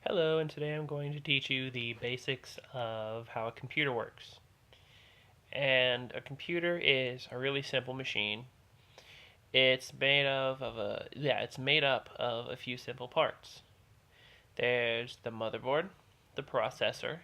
Hello, and today I'm going to teach you the basics of how a computer works. And a computer is a really simple machine. It's made it's made up of a few simple parts. There's the motherboard, the processor,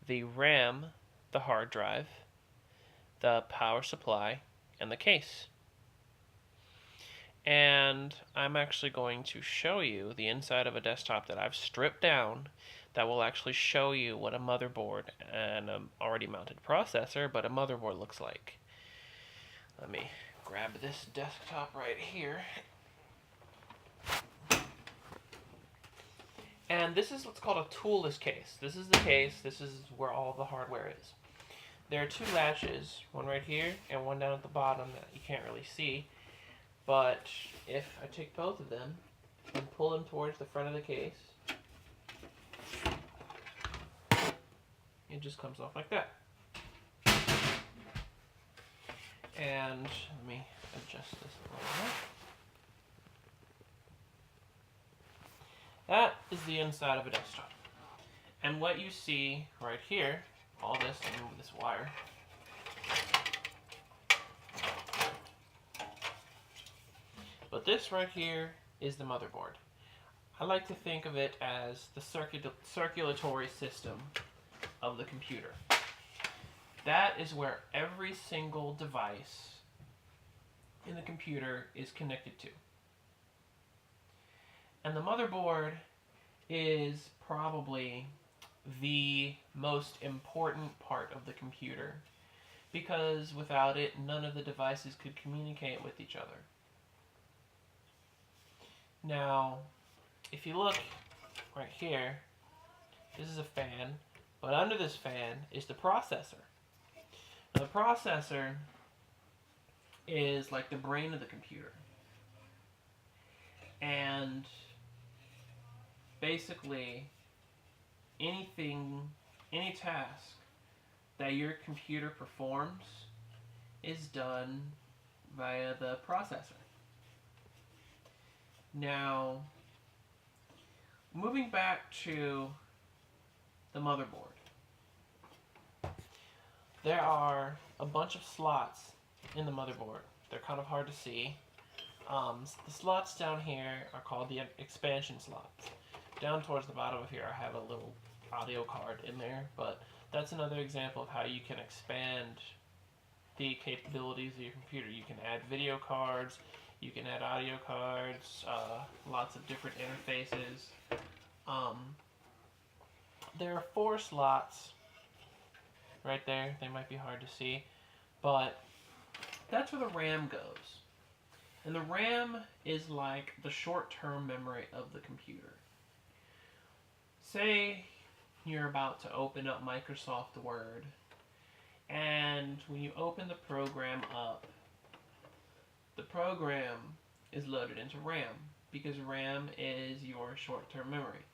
the RAM, the hard drive, the power supply, and the case. And I'm actually going to show you the inside of a desktop that I've stripped down that will actually show you what a motherboard and an already mounted processor, but a motherboard looks like. Let me grab this desktop right here. And this is what's called a toolless case. This is the case, this is where all the hardware is. There are two latches, one right here and one down at the bottom that you can't really see. But if I take both of them and pull them towards the front of the case, it just comes off like that. And let me adjust this a little bit. That is the inside of a desktop. And what you see right here, all this, let me move this wire. But this right here is the motherboard. I like to think of it as the circulatory system of the computer. That is where every single device in the computer is connected to. And the motherboard is probably the most important part of the computer because without it, none of the devices could communicate with each other. Now, if you look right here, this is a fan, but under this fan is the processor. Now, the processor is like the brain of the computer. And basically, any task that your computer performs is done via the processor. Now, moving back to the motherboard, there are a bunch of slots in the motherboard. They're kind of hard to see. The slots down here are called the expansion slots. Down towards the bottom of here I have a little audio card in there, but that's another example of how you can expand the capabilities of your computer. You can add video cards, you can add audio cards, lots of different interfaces. There are 4 slots right there. They might be hard to see, but that's where the RAM goes. And the RAM is like the short-term memory of the computer. Say you're about to open up Microsoft Word, and when you open the program up, the program is loaded into RAM because RAM is your short-term memory.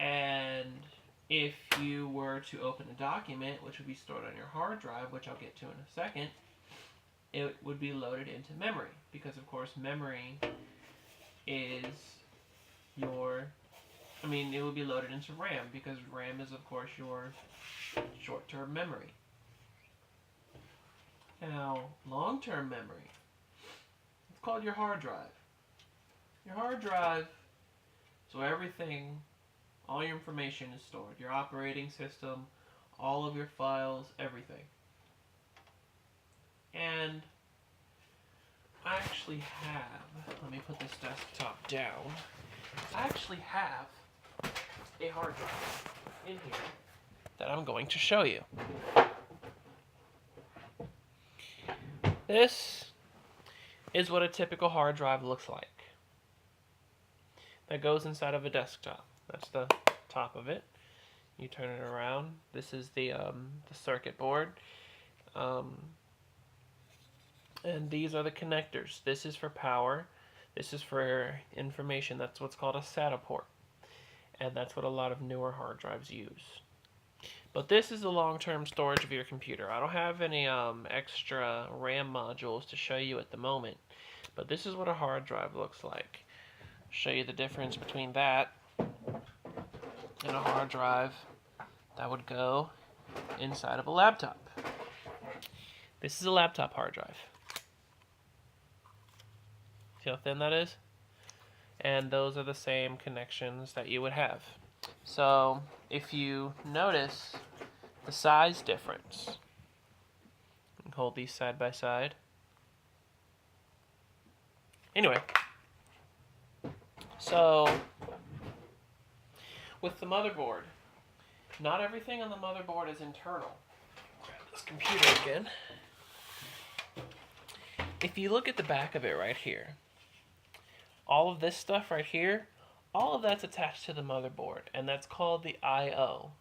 And if you were to open a document, which would be stored on your hard drive, which I'll get to in a second, it would be loaded into memory because, of course, memory is it would be loaded into RAM because RAM is, of course, your short-term memory. Now, long-term memory, it's called your hard drive. Your hard drive is where everything, all your information is stored. Your operating system, all of your files, everything. And I actually have, let me put this desktop down, I actually have a hard drive in here that I'm going to show you. This is what a typical hard drive looks like. That goes inside of a desktop. That's the top of it. You turn it around. This is the circuit board. And these are the connectors. This is for power. This is for information. That's what's called a SATA port. And that's what a lot of newer hard drives use. But this is the long-term storage of your computer. I don't have any extra RAM modules to show you at the moment. But this is what a hard drive looks like. I'll show you the difference between that and a hard drive that would go inside of a laptop. This is a laptop hard drive. See how thin that is? And those are the same connections that you would have. So if you notice the size difference, hold these side by side. Anyway, so with the motherboard, not everything on the motherboard is internal. Grab this computer again. If you look at the back of it right here, all of this stuff right here, all of that's attached to the motherboard, and that's called the I/O.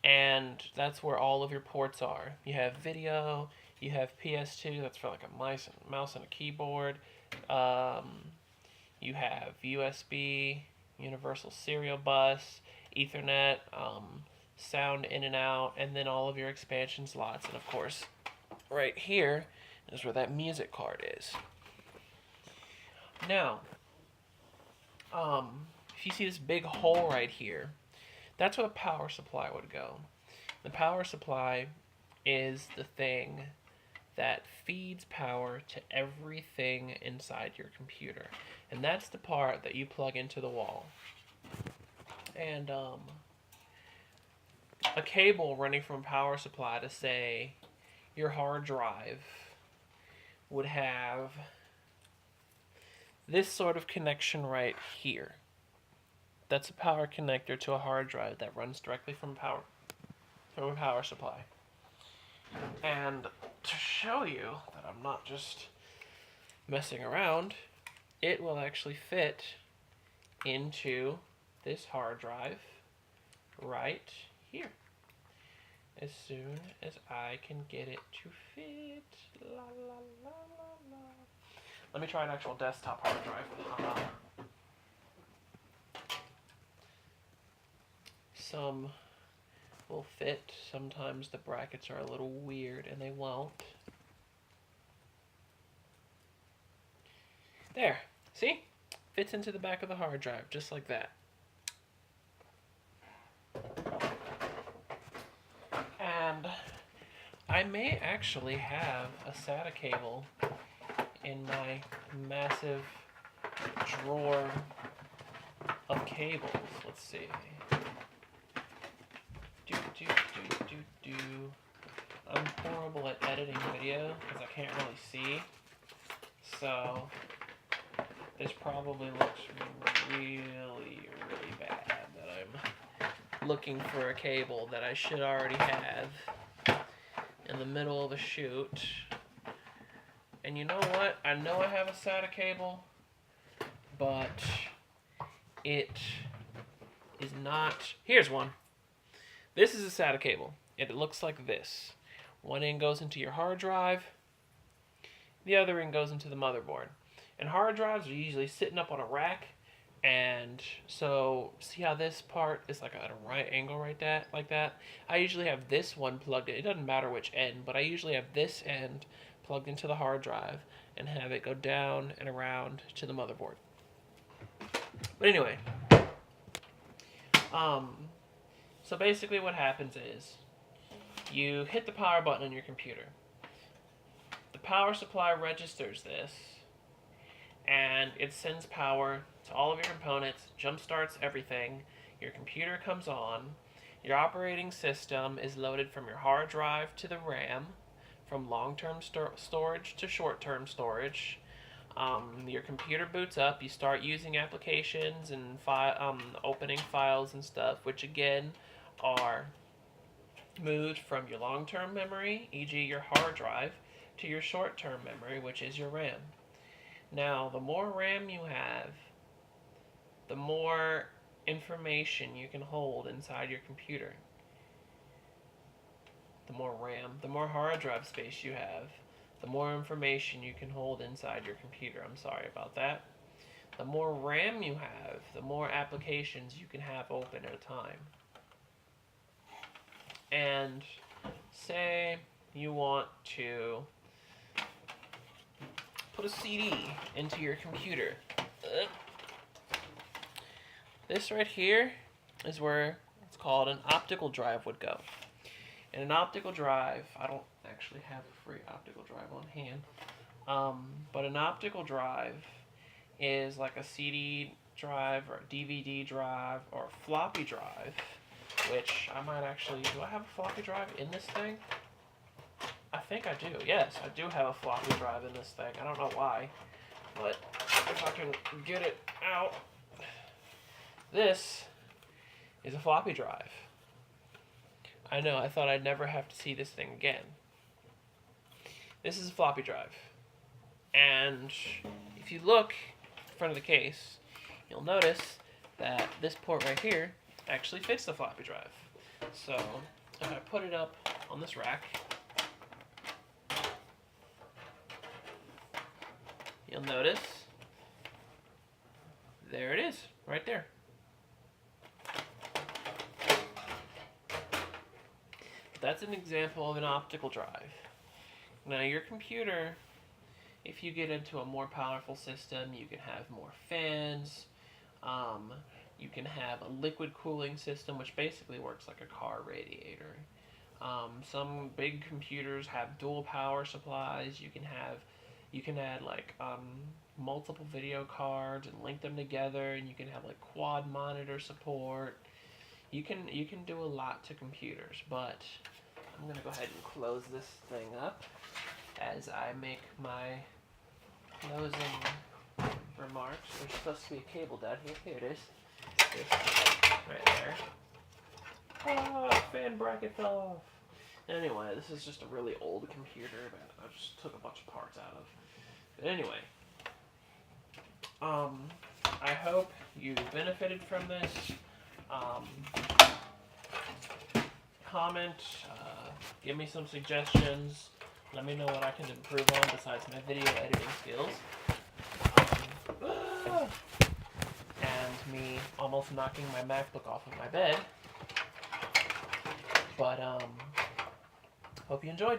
And that's where all of your ports are. You have video, you have PS2, that's for like a mouse and a keyboard. You have USB, universal serial bus, Ethernet, sound in and out, and then all of your expansion slots. And of course, right here is where that music card is. Now, if you see this big hole right here, that's where the power supply would go. The power supply is the thing that feeds power to everything inside your computer. And that's the part that you plug into the wall. And a cable running from power supply to, say, your hard drive would have this sort of connection right here. That's a power connector to a hard drive that runs directly from a power supply. And to show you that I'm not just messing around, it will actually fit into this hard drive right here. As soon as I can get it to fit. La, la, la, la, la. Let me try an actual desktop hard drive. Some will fit. Sometimes the brackets are a little weird and they won't. There. See? Fits into the back of the hard drive, just like that. And I may actually have a SATA cable in my massive drawer of cables. Let's see. I'm horrible at editing video because I can't really see. So this probably looks really, really bad that I'm looking for a cable that I should already have in the middle of a shoot. And you know what? I know I have a SATA cable, but it is not... Here's one. This is a SATA cable. It looks like this. One end goes into your hard drive. The other end goes into the motherboard. And hard drives are usually sitting up on a rack. And so, see how this part is like at a right angle like that? I usually have this one plugged in. It doesn't matter which end, but I usually have this end plugged into the hard drive and have it go down and around to the motherboard. But anyway, so basically what happens is you hit the power button on your computer. The power supply registers this, and it sends power to all of your components, jump starts everything. Your computer comes on. Your operating system is loaded from your hard drive to the RAM, from long-term storage to short-term storage. Your computer boots up. You start using applications and opening files and stuff, which again are moved from your long-term memory, e.g. your hard drive, to your short-term memory, which is your RAM. Now, the more RAM you have, the more information you can hold inside your computer. The more RAM, the more hard drive space you have, the more information you can hold inside your computer. I'm sorry about that. The more RAM you have, the more applications you can have open at a time. And say you want to put a CD into your computer. This right here is where it's called an optical drive would go. And an optical drive, I don't actually have a free optical drive on hand, but an optical drive is like a CD drive or a DVD drive or a floppy drive, which I might actually, do I have a floppy drive in this thing? I think I do. Yes, I do have a floppy drive in this thing. I don't know why, but if I can get it out, this is a floppy drive. I know, I thought I'd never have to see this thing again. This is a floppy drive. And if you look in front of the case, you'll notice that this port right here actually fits the floppy drive. So if I put it up on this rack, you'll notice there it is, right there. That's an example of an optical drive. Now your computer, if you get into a more powerful system, you can have more fans, you can have a liquid cooling system, which basically works like a car radiator. Some big computers have dual power supplies. You can add like multiple video cards and link them together, and you can have like quad monitor support. You can do a lot to computers, but I'm gonna go ahead and close this thing up as I make my closing remarks. There's supposed to be a cable down here. Here it is. This right there. Ah, fan bracket fell off. Anyway, this is just a really old computer that I just took a bunch of parts out of. But anyway, I hope you benefited from this. Comment, give me some suggestions. Let me know what I can improve on besides my video editing skills. And me almost knocking my MacBook off of my bed. But, hope you enjoyed.